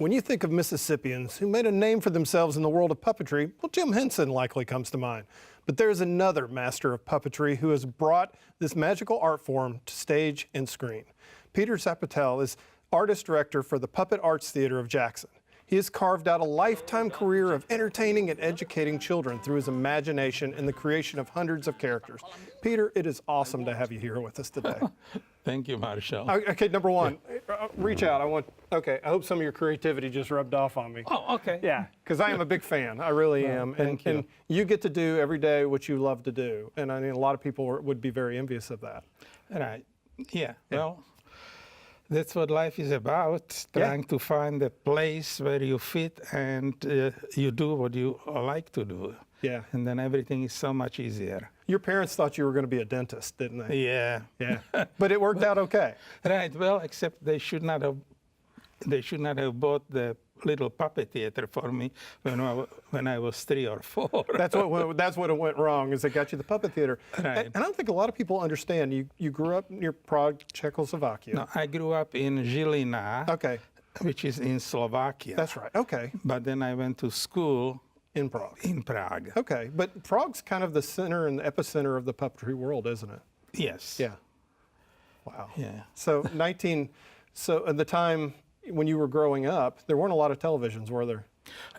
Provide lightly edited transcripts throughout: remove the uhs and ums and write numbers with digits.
When you think of Mississippians who made a name for themselves in the world of puppetry, well, Jim Henson likely comes to mind. But there's another master of puppetry who has brought this magical art form to stage and screen. Peter Zapatel is artist director for the Puppet Arts Theater of Jackson. He has carved out a lifetime career of entertaining and educating children through his imagination and the creation of hundreds of characters. Peter, it is awesome to have you here with us today. Thank you, Marshall. Okay, number one, reach out. I hope some of your creativity just rubbed off on me. Oh, okay. Yeah, because I am a big fan. I really am. Thank you. And you get to do every day what you love to do. And I mean, a lot of people would be very envious of that. Right. Yeah. Well, that's what life is about, trying to find a place where you fit and you do what you like to do. Yeah. And then everything is so much easier. Your parents thought you were going to be a dentist, didn't they? Yeah. Yeah. But it worked out okay. Right. Well, except they should not have bought the little puppet theater for me when I was 3 or 4. That's what it went wrong, is they got you the puppet theater. Right. And I don't think a lot of people understand. You grew up near Prague, Czechoslovakia. No, I grew up in Žilina, Okay. which is in Slovakia. That's right. Okay. But then I went to school In Prague. in Prague. Okay. But Prague's kind of the center and the epicenter of the puppetry world, isn't it? Yes. Yeah. Wow. Yeah. So so at the time when you were growing up, there weren't a lot of televisions, were there?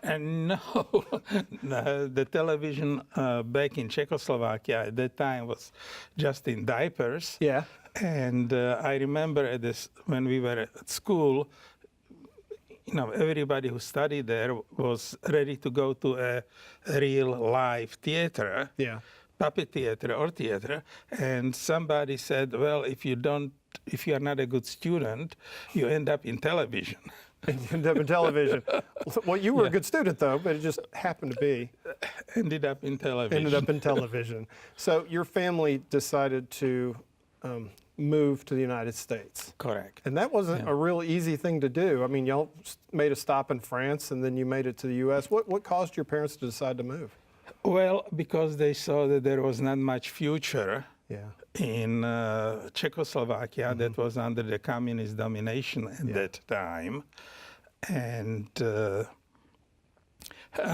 And no, the television back in Czechoslovakia at that time was just in diapers. Yeah. And I remember when we were at school, everybody who studied there was ready to go to a real live theater, Yeah. puppet theater or theater. And somebody said, well, if you are not a good student, you end up in television. You ended up in television. Well, you were a good student, though, but it just happened to be. Ended up in television. Ended up in television. So your family decided to move to the United States. Correct. And that wasn't a real easy thing to do. I mean, y'all made a stop in France, and then you made it to the U.S. What caused your parents to decide to move? Well, because they saw that there was not much future in Czechoslovakia that was under the communist domination at that time. And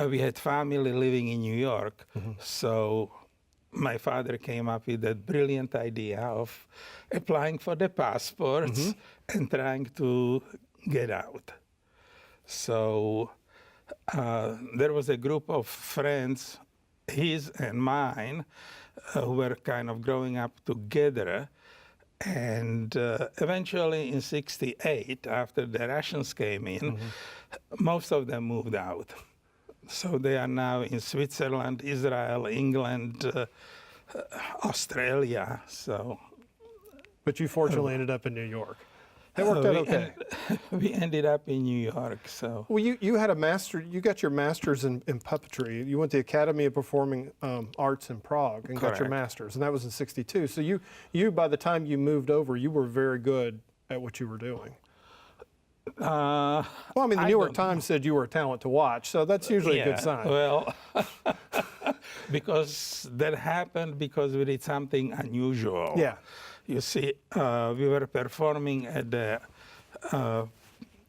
we had family living in New York. So my father came up with that brilliant idea of applying for the passports and trying to get out. So there was a group of friends, his and mine, who were kind of growing up together. And eventually in '68, after the Russians came in, most of them moved out. So they are now in Switzerland, Israel, England, Australia. But you fortunately ended up in New York. That worked out okay. We ended up in New York. So well, you had you got your master's in puppetry. You went to the Academy of Performing Arts in Prague and got your master's, and that was in '62. So you by the time you moved over, you were very good at what you were doing. Well, I mean, the New York Times said you were a talent to watch, so that's usually a good sign. Well, because that happened because we did something unusual. Yeah. You see, we were performing at the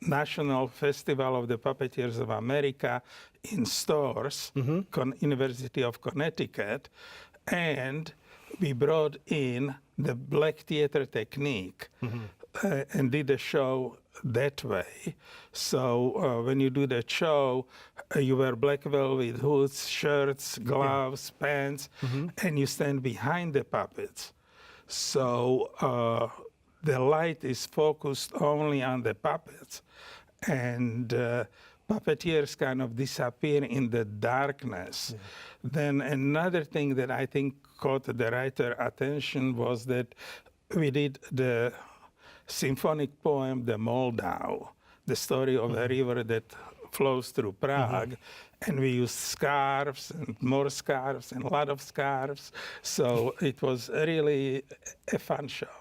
National Festival of the Puppeteers of America in Storrs, University of Connecticut, and we brought in the black theater technique and did a show that way. So when you do the show, you wear black velvet hoods, shirts, gloves, pants, and you stand behind the puppets. So the light is focused only on the puppets, and puppeteers kind of disappear in the darkness. Then another thing that I think caught the writer attention was that we did the symphonic poem, The Moldau, the story of a river that flows through Prague. And we used scarves and more scarves and a lot of scarves. So it was really a fun show.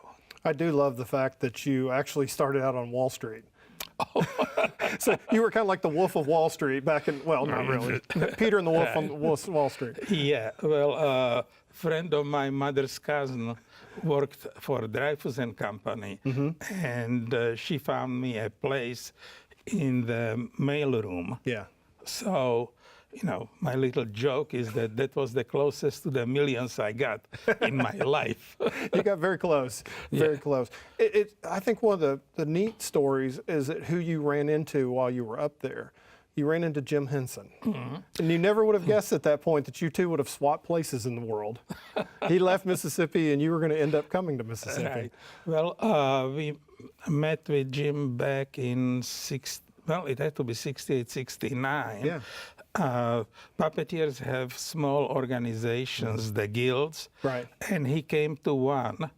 I do love the fact that you actually started out on Wall Street. So you were kind of like the Wolf of Wall Street back in, well, not really. Peter and the Wolf on Wall Street. Yeah, well, a friend of my mother's cousin worked for Dreyfus and Company, and she found me a place in the mailroom. Yeah. So, my little joke is that that was the closest to the millions I got in my life. You got very close, very close. I think one of the neat stories is that who you ran into while you were up there. You ran into Jim Henson. And you never would have guessed at that point that you two would have swapped places in the world. He left Mississippi and you were going to end up coming to Mississippi. Right. Well, we met with Jim back in it had to be 68, 69. Yeah. Puppeteers have small organizations, the guilds. Right. And he came to one,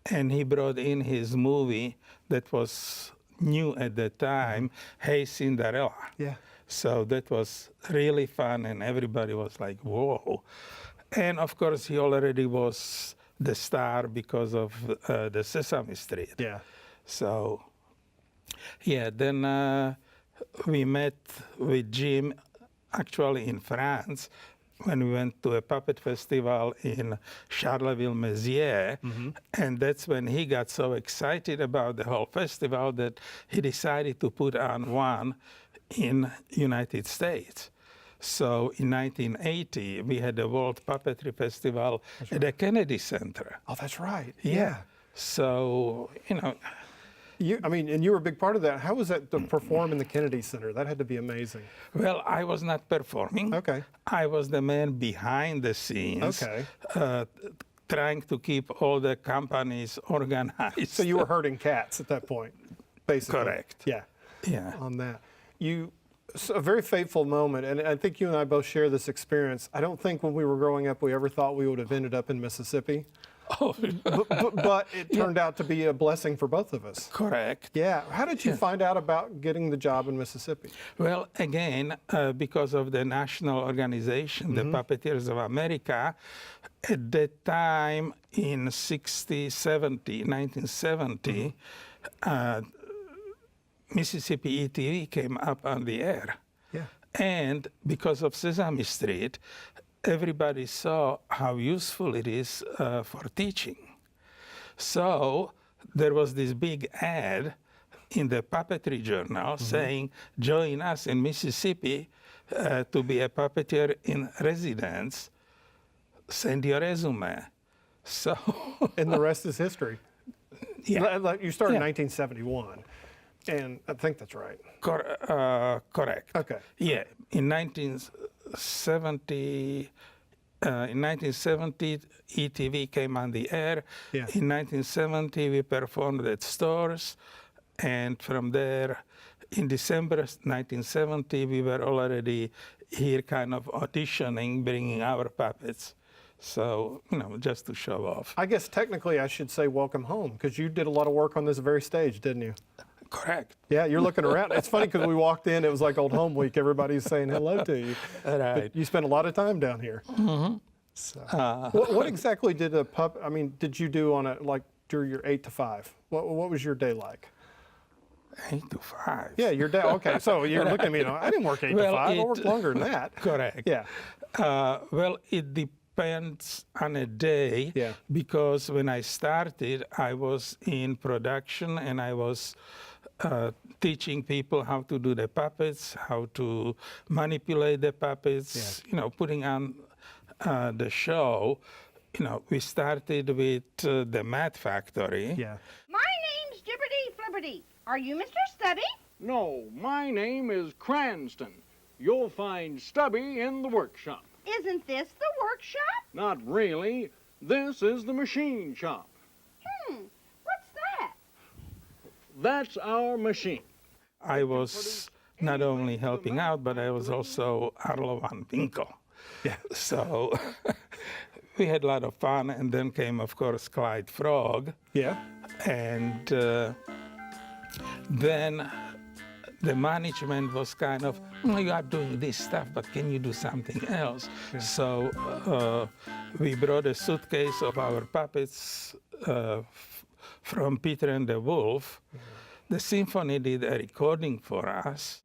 and he brought in his movie that was new at the time, Hey Cinderella. Yeah. So that was really fun, and everybody was like, whoa. And of course, he already was the star because of the Sesame Street. Yeah. So, yeah, then we met with Jim actually in France when we went to a puppet festival in Charleville-Mézières. And that's when he got so excited about the whole festival that he decided to put on one in United States. So in 1980, we had the World Puppetry Festival at the Kennedy Center. Oh, that's right. Yeah. So, and you were a big part of that. How was that to perform in the Kennedy Center? That had to be amazing. well, I was not performing. Okay. I was the man behind the scenes. Okay. Trying to keep all the companies organized. So you were herding cats at that point, basically. Correct. Yeah. Yeah. On that. A very fateful moment, and I think you and I both share this experience. I don't think when we were growing up we ever thought we would have ended up in Mississippi. Oh, But it turned out to be a blessing for both of us. correct. Yeah. How did you find out about getting the job in Mississippi? Well, again, because of the national organization, the Puppeteers of America, at that time in 1970, Mississippi ETV came up on the air. Yeah. And because of Sesame Street, everybody saw how useful it is for teaching. So there was this big ad in the Puppetry Journal saying, join us in Mississippi to be a puppeteer in residence. Send your resume. So, And the rest is history. yeah, You started in 1971, and I think that's right. correct. Okay. Yeah, in 1970, ETV came on the air. Yeah. In 1970, we performed at stores, and from there, in December 1970, we were already here kind of auditioning, bringing our puppets. So, just to show off. I guess technically I should say welcome home, because you did a lot of work on this very stage, didn't you? Correct. Yeah, you're looking around. It's funny because we walked in, it was like old home week. Everybody's saying hello to you. Right. But you spent a lot of time down here. So, what exactly did did you do during your 8 to 5? What was your day like? 8 to 5. Yeah, your day. Okay, so you're looking at me, I didn't work 8 to 5. I worked longer than that. Correct. Yeah. Well, it depends on a day. Yeah. Because when I started, I was in production and I was teaching people how to do the puppets, how to manipulate the puppets, putting on the show. We started with the Mad Factory. Yeah. My name's Jibberty Flibberty. Are you Mr. Stubby? No, my name is Cranston. You'll find Stubby in the workshop. Isn't this the workshop? Not really. This is the machine shop. What's that? That's our machine. I was not only helping out, but I was also Arlo van Winkel. Yeah. So we had a lot of fun, and then came, of course, Clyde Frog. Yeah. And then the management was kind of, you are doing this stuff, but can you do something else? Yeah. So we brought a suitcase of our puppets from Peter and the Wolf. The symphony did a recording for us.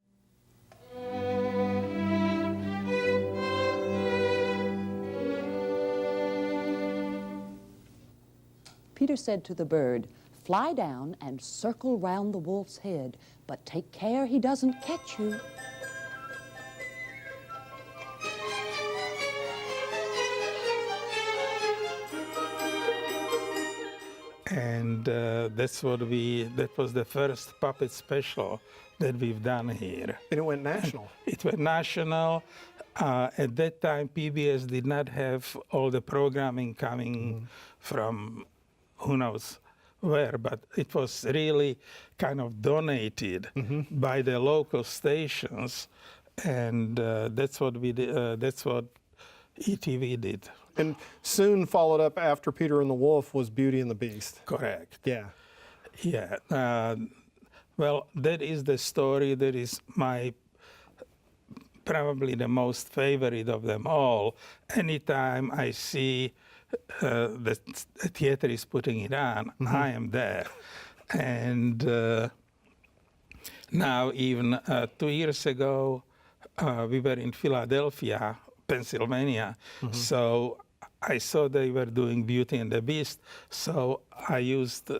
Peter said to the bird, fly down and circle round the wolf's head, but take care he doesn't catch you. And that was the first puppet special that we've done here. And it went national. It went national. At that time, PBS did not have all the programming coming from who knows where, but it was really kind of donated by the local stations, and that's what we did. That's what ETV did. And soon followed up after Peter and the Wolf was Beauty and the Beast. Correct. Yeah. Yeah. Well, that is the story that is my probably the most favorite of them all. Anytime I see the theater is putting it on, I am there. And now, even 2 years ago, we were in Philadelphia, Pennsylvania. So I saw they were doing Beauty and the Beast. So I used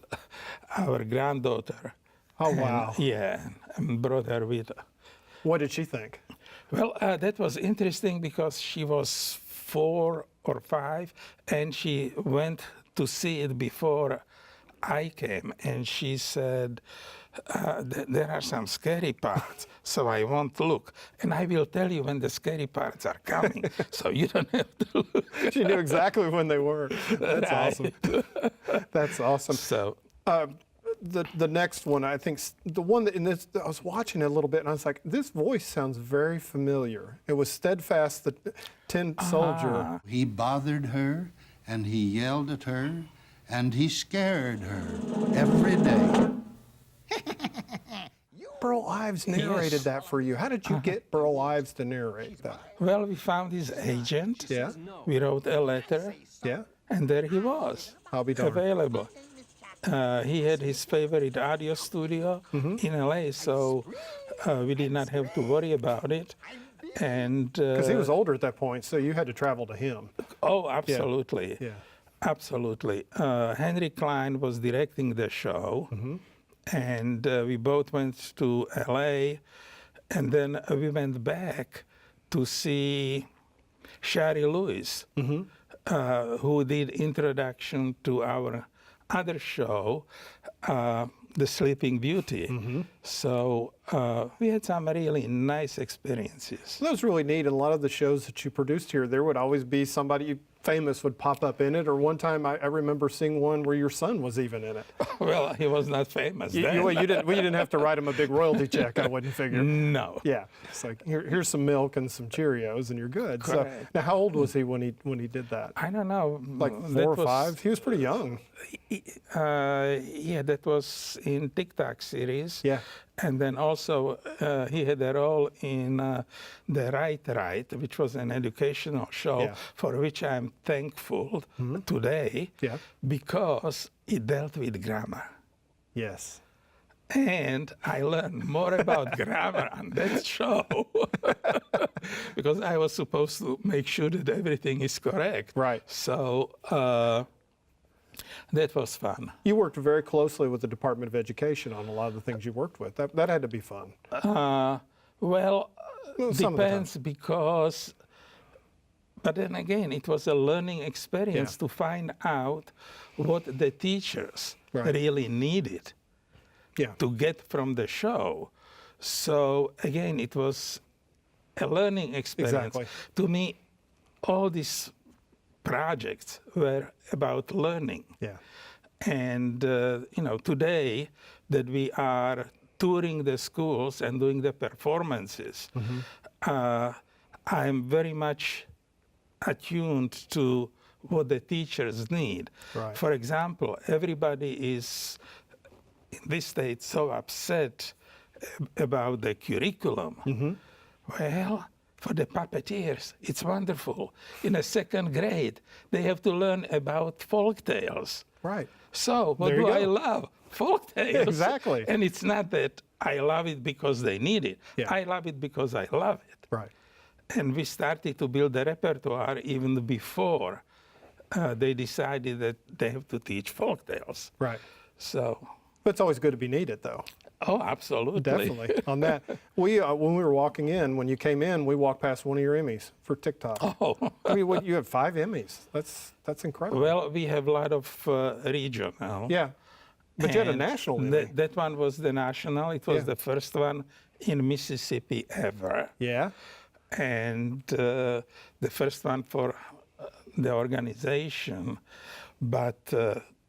our granddaughter. Oh, and, wow. Yeah, and brought her with. What did she think? Well, that was interesting because she was 4 or 5, and she went to see it before I came, and she said, there are some scary parts, so I won't look. And I will tell you when the scary parts are coming, so you don't have to look. She knew exactly when they were. That's awesome. That's awesome. So, The next one, I think, the one that in this, I was watching it a little bit, and I was like, this voice sounds very familiar. It was Steadfast, the Tin Soldier. He bothered her, and he yelled at her, and he scared her every day. Burl Ives narrated that for you. How did you get Burl Ives to narrate that? well, we found his agent. Yeah, We wrote a letter, yeah. and there he was, I'll be darned. available. He had his favorite audio studio in LA, so we did not have to worry about it. And Because he was older at that point, so you had to travel to him. oh, absolutely, Yeah. absolutely. Henry Klein was directing the show, and we both went to LA, and then we went back to see Shari Lewis, who did introduction to our other show, The Sleeping Beauty. So we had some really nice experiences. That was really neat. And a lot of the shows that you produced here, there would always be somebody famous would pop up in it. Or one time I remember seeing one where your son was even in it. Well, he was not famous then. You didn't have to write him a big royalty check, I wouldn't figure. No. Yeah, it's like here's some milk and some Cheerios, and you're good. So Correct. now, how old was he when he did that? I don't know. Like 4 or 5? He was pretty young. Yeah, that was in Tic Tac series. Yeah. And then also he had a role in The Right, which was an educational show Yeah. for which I'm thankful today Yeah. because it dealt with grammar. Yes. And I learned more about grammar on that show because I was supposed to make sure that everything is correct. Right. So that was fun. You worked very closely with the Department of Education on a lot of the things you worked with. That had to be fun. Well, some of the depends because, but then again, it was a learning experience Yeah. to find out what the teachers Right. really needed Yeah. to get from the show. So again, it was a learning experience. Exactly. To me, all these projects were about learning. Yeah. And today that we are touring the schools and doing the performances, I'm very much attuned to what the teachers need. Right. For example, everybody is in this state so upset about the curriculum. Well, for the puppeteers, it's wonderful. In a 2nd grade, they have to learn about folk tales. Right. So what There you do I go. love? Folk tales. Exactly. And it's not that I love it because they need it. Yeah. I love it because I love it. Right. And we started to build the repertoire even before they decided that they have to teach folk tales. Right. So, But it's always good to be needed, though. oh, absolutely. Definitely on that. We when we were walking in, when you came in, we walked past one of your Emmys for TikTok. Oh, I mean, you have 5 Emmys. That's incredible. well, we have a lot of regional. Yeah, but you had a And national Emmy. That one was the national. It was Yeah. the first one in Mississippi ever. Yeah. And the first one for the organization. But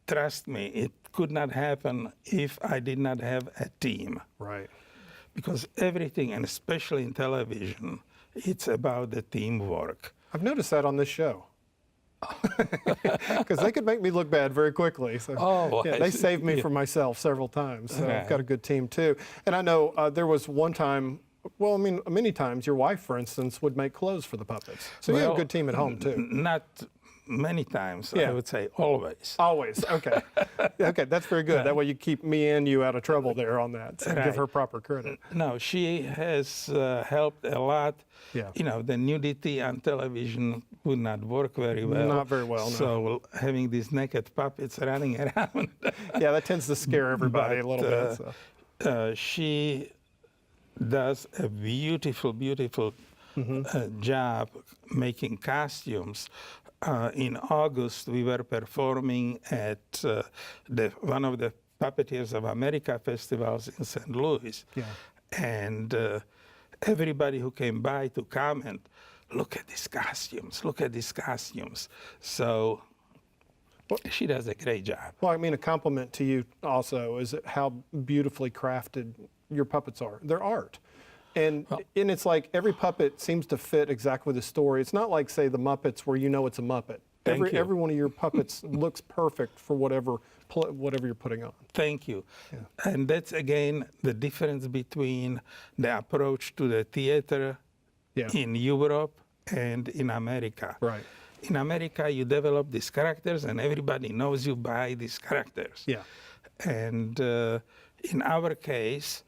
trust me, it could not happen if I did not have a team. Right. Because everything, and especially in television, it's about the teamwork. I've noticed that on this show. Because they could make me look bad very quickly. So, Oh, yeah, I they see. saved me Yeah. from myself several times. So I've Right. got a good team too. And I know there was one time. Well, I mean, many times your wife, for instance, would make clothes for the puppets. So you have a Well, good team at home too. Not many times, Yeah. I would say always. Always. Okay. Okay, that's very good. That way you keep me and you out of trouble there on that. So give Right. her proper credit. No, she has helped a lot. Yeah. You know, the nudity on television would not work very well. Not very well, no. So having these naked puppets running around. Yeah, that tends to scare everybody a little bit. So. She does a beautiful, beautiful job making costumes. In August, we were performing at one of the Puppeteers of America festivals in St. Louis. Yeah. And everybody who came by to comment, look at these costumes, look at these costumes. So she does a great job. Well, I mean, a compliment to you also is how beautifully crafted your puppets are. They're art. And it's like every puppet seems to fit exactly the story. It's not like, say, the Muppets where you know it's a Muppet. Thank you. Every one of your puppets looks perfect for whatever you're putting on. Thank you. And that's, again, the difference between the approach to the theater Yeah. in Europe and in America. Right. In America, you develop these characters, and everybody knows you by these characters. Yeah. And in our case,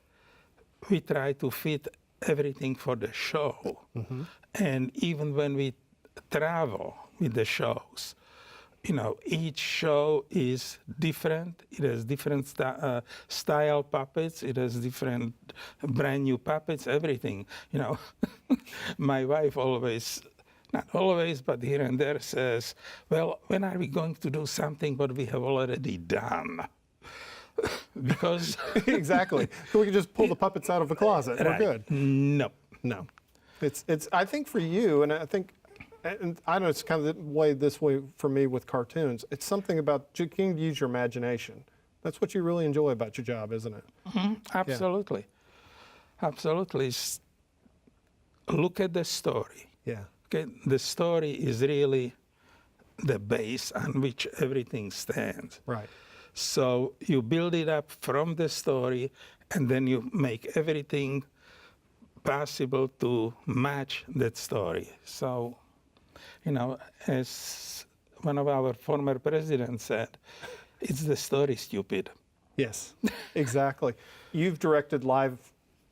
we try to fit everything for the show. Mm-hmm. And even when we travel with the shows, you know, each show is different. It has different style puppets. It has different brand new puppets, everything. You know, my wife always, not always, but here and there says, well, when are we going to do something what we have already done? Because Exactly. So we can just pull the puppets out of the closet. We're Right. good. No. No. It's I think for you, and I think, and I know it's kind of this way for me with cartoons, it's something about you can use your imagination. That's what you really enjoy about your job, isn't it? Absolutely. Absolutely. Look at the story. Yeah. Okay? The story is really the base on which everything stands. Right. So you build it up from the story, and then you make everything possible to match that story. So, you know, as one of our former presidents said, it's the story, stupid. Yes, exactly. You've directed live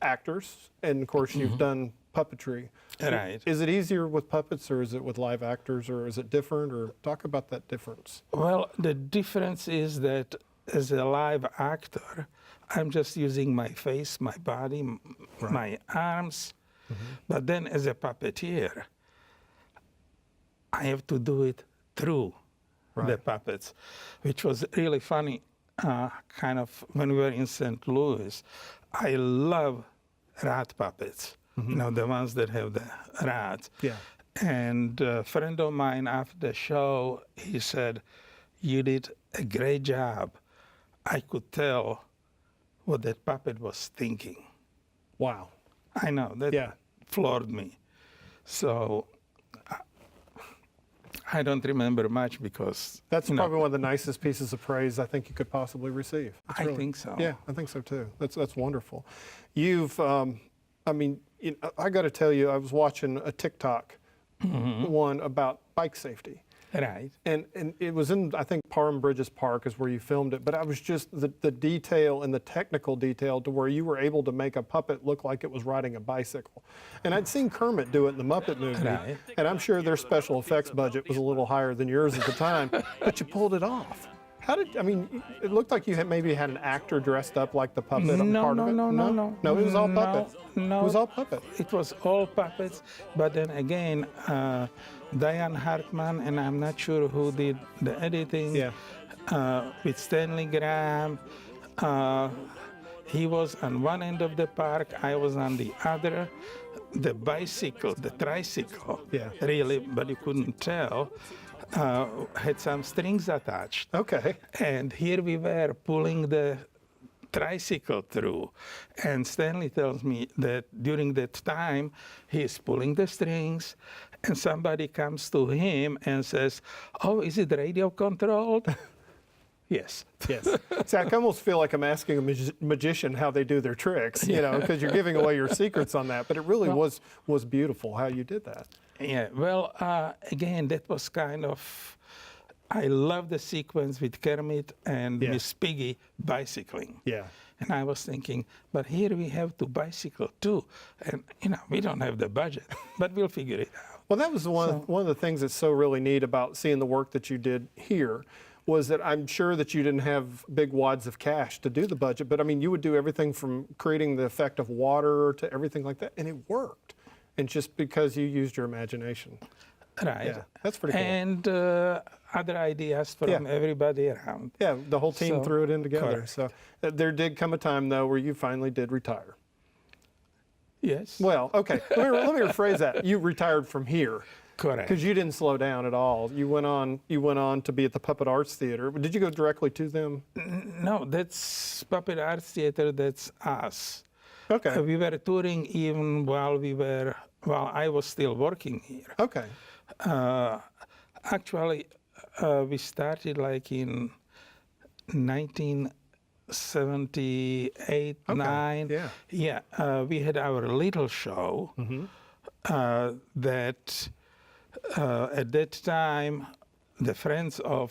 actors, and of course, you've done puppetry. Right. Is it easier with puppets, or is it with live actors, or is it different? Or talk about that difference. Well, the difference is that as a live actor, I'm just using my face, my body, my arms. But then as a puppeteer, I have to do it through the puppets, which was really funny. Kind of when we were in St. Louis, I love rat puppets, you know, the ones that have the rats. Yeah. And a friend of mine after the show, he said, you did a great job. I could tell what that puppet was thinking. Wow. I know, that Yeah. floored me. So I don't remember much because That's you know, probably one of the nicest pieces of praise I think you could possibly receive. It's I think so. Yeah, I think so too. That's wonderful. You've, I mean, I got to tell you, I was watching a TikTok one about bike safety. Right. And it was in, I think, Parham Bridges Park is where you filmed it. But I was just, the detail and the technical detail to where you were able to make a puppet look like it was riding a bicycle. And I'd seen Kermit do it in the Muppet movie. Right. And I'm sure their special effects budget was a little higher than yours at the time. But you pulled it off. How did, I mean, it looked like you had maybe had an actor dressed up like the puppet on No, part no, of it. no, no, no. No, it was all No, puppet. no. It was all puppet. It was all puppets, but then again, Diane Hartman, and I'm not sure who did the editing, Yeah. with Stanley Graham. He was on one end of the park, I was on the other. The bicycle, the tricycle, Yeah. really, but you couldn't tell, had some strings attached. Okay. And here we were pulling the tricycle through. And Stanley tells me that during that time, he's pulling the strings, and somebody comes to him and says, "Oh, is it radio controlled?" Yes. Yes. See, I almost feel like I'm asking a magician how they do their tricks, you know, because you're giving away your secrets on that. But it really was beautiful how you did that. Yeah, well, again, that was kind of, I love the sequence with Kermit and Yeah. Miss Piggy bicycling. Yeah. And I was thinking, but here we have to bicycle too. And, you know, we don't have the budget, but we'll figure it out. Well, that was one of the things that's so really neat about seeing the work that you did here was that I'm sure that you didn't have big wads of cash to do the budget, but I mean, you would do everything from creating the effect of water to everything like that, and it worked. And just because you used your imagination. Right. Yeah, that's pretty cool. And other ideas from Yeah. everybody around. Yeah, the whole team So, threw it in together. correct. So there did come a time, though, where you finally did retire. Yes. Well, okay, let me rephrase that. You retired from here. Correct. Because you didn't slow down at all. You went on to be at the Puppet Arts Theater. Did you go directly to them? No, that's Puppet Arts Theater, that's us. Okay. We were touring even while I was still working here. Okay. Actually, we started like in 1978, Okay, 9. yeah. Yeah, we had our little show that at that time, the friends of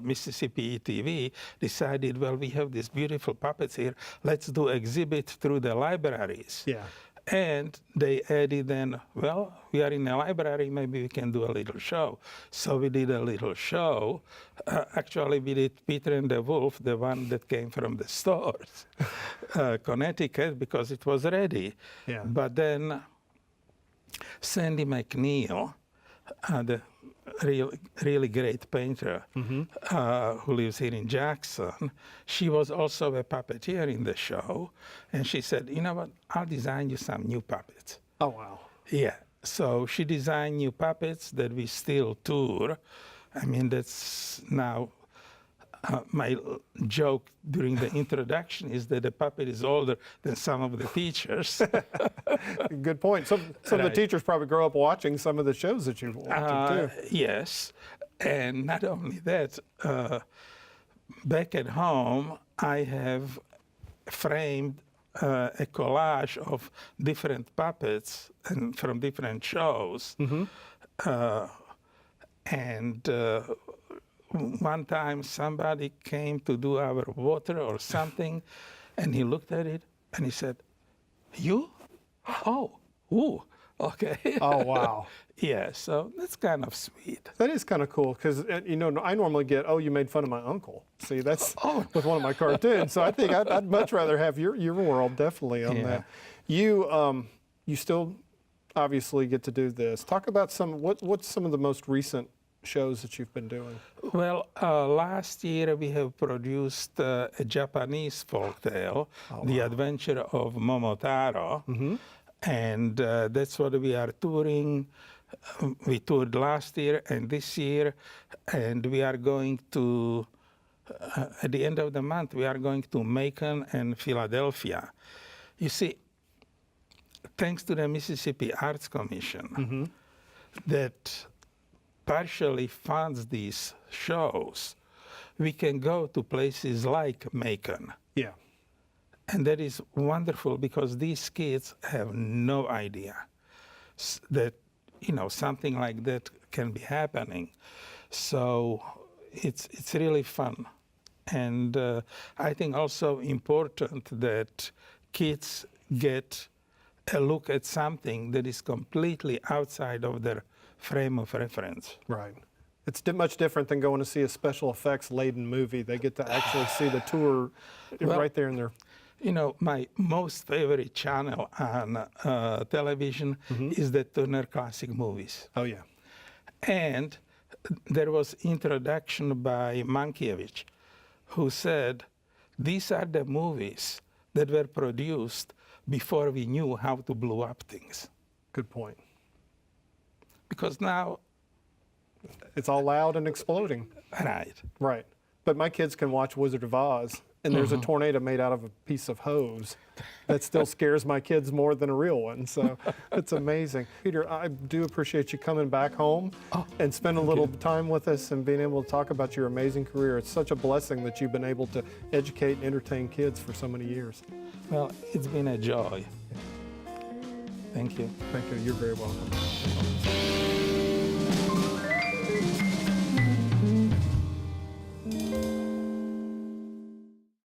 Mississippi TV decided, well, we have these beautiful puppets here. Let's do exhibit through the libraries. Yeah. And they added then, well, we are in a library, maybe we can do a little show. So we did a little show. Actually, we did Peter and the Wolf, the one that came from the stores, Connecticut, because it was ready. Yeah. But then Sandy McNeil, the really great painter who lives here in Jackson, she was also a puppeteer in the show. And she said, you know what, I'll design you some new puppets. Oh, wow. Yeah. So she designed new puppets that we still tour. I mean, that's now my joke during the introduction is that the puppet is older than some of the teachers. Good point. Some of the Right. teachers probably grow up watching some of the shows that you've watched, too. Yes. And not only that, back at home, I have framed a collage of different puppets and from different shows. And one time somebody came to do our water or something, and he looked at it and he said, "You? Oh, ooh, okay." Oh, wow. Yeah, so that's kind of sweet. That is kind of cool because, you know, I normally get, oh, you made fun of my uncle. See, that's with one of my cartoons. So I think I'd much rather have your world definitely on Yeah. that. You still obviously get to do this. Talk about what's some of the most recent shows that you've been doing. Well, last year we have produced a Japanese folktale, The Adventure of Momotaro. And that's what we are touring. We toured last year and this year, and we are going to, at the end of the month, we are going to Macon and Philadelphia. You see, thanks to the Mississippi Arts Commission, that partially funds these shows, we can go to places like Macon. Yeah. And that is wonderful because these kids have no idea that, you know, something like that can be happening. So it's really fun. And I think also important that kids get a look at something that is completely outside of their frame of reference. Right. It's much different than going to see a special effects laden movie. They get to actually see the tour Well, right there in their. You know, my most favorite channel on television is the Turner Classic Movies. Oh yeah. And there was introduction by Mankiewicz, who said, these are the movies that were produced before we knew how to blow up things. Good point. Because now, It's all loud and exploding. right, Right. But my kids can watch Wizard of Oz, and there's a tornado made out of a piece of hose. That still scares my kids more than a real one. So it's amazing. Peter, I do appreciate you coming back home and spending a little time with us and being able to talk about your amazing career. It's such a blessing that you've been able to educate and entertain kids for so many years. well, it's been a joy. Thank you. Thank you. You're very welcome.